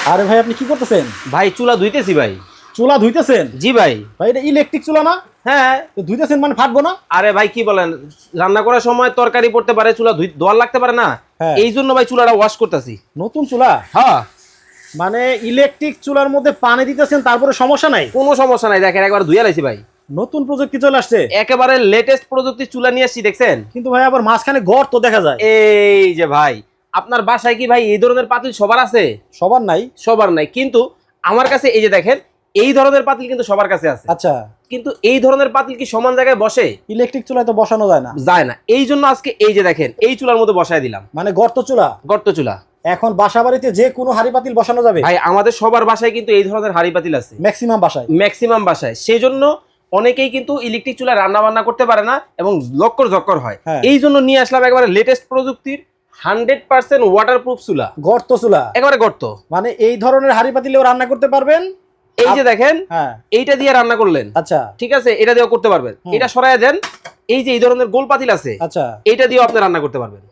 আরে ভাই আপনি কি করতেছেন? ভাই চুলা ধুইতেছি ভাই। চুলা ধুইতেছেন? জি ভাই। ভাই এটা ইলেকট্রিক চুলা না? হ্যাঁ। তো ধুইতেছেন মানে ফাটবো না? আরে ভাই কি বলেন, রান্না করার সময় তরকারি পড়তে পারে, চুলা ধোয়ার লাগতে পারে না, হ্যাঁ। এই জন্য ভাই চুলাটা ওয়াশ করতেছি। নতুন চুলা? হ্যাঁ। মানে ইলেকট্রিক চুলার মধ্যে পানি দিতেছেন তারপরে সমস্যা নাই? কোনো সমস্যা নাই, দেখেন একবার ধুয়ে লাইছি ভাই। নতুন প্রযুক্তি চলে আসছে। একেবারে লেটেস্ট প্রযুক্তির চুলা নিয়ে আসছি, দেখছেন? কিন্তু ভাই আবার মাঝখানে গর্ত দেখা যায়। এই যে ভাই, আপনার বাসায় কি ভাই এই ধরনের পাতিল সবার আছে? সবার নাই। সবার নাই, কিন্তু আমার কাছে এই যে দেখেন, এই ধরনের পাতিল কিন্তু সবার কাছে আছে। আচ্ছা। কিন্তু এই ধরনের পাতিল কি সমান জায়গায় বসে? ইলেকট্রিক চুলায় তো বসানো যায় না। যায় না, এই জন্য আজকে এই যে দেখেন এই চুলার মধ্যে বসায় দিলাম। মানে গর্ত চুলা? গর্ত চুলা। এখন বাসা বাড়িতে যে কোনো হাড়ি পাতিল বসানো যাবে? ভাই আমাদের সবার বাসায় কিন্তু এই ধরনের হাঁড়ি পাতিল আছে, ম্যাক্সিমাম বাসায়। ম্যাক্সিমাম বাসায়। সেই জন্য অনেকেই কিন্তু ইলেকট্রিক চুলা রান্না বান্না করতে পারে না এবং লক্কর ঝক্কর হয়। হ্যাঁ। এই জন্য নিয়ে আসলাম একেবারে লেটেস্ট প্রযুক্তির 100% ওয়াটারপ্রুফ চুলা। গর্ত চুলা? একেবারে গর্ত। মানে এই ধরনের হাড়ি পাতিলেও রান্না করতে পারবেন? এই যে দেখেন, হ্যাঁ। এইটা দিয়ে রান্না করলেন, আচ্ছা। ঠিক আছে, এটা দিয়েও করতে পারবেন। এটা সরায় দেন, এই যে এই ধরনের গোল পাতিল আছে, আচ্ছা। এইটা দিয়েও আপনি রান্না করতে পারবেন।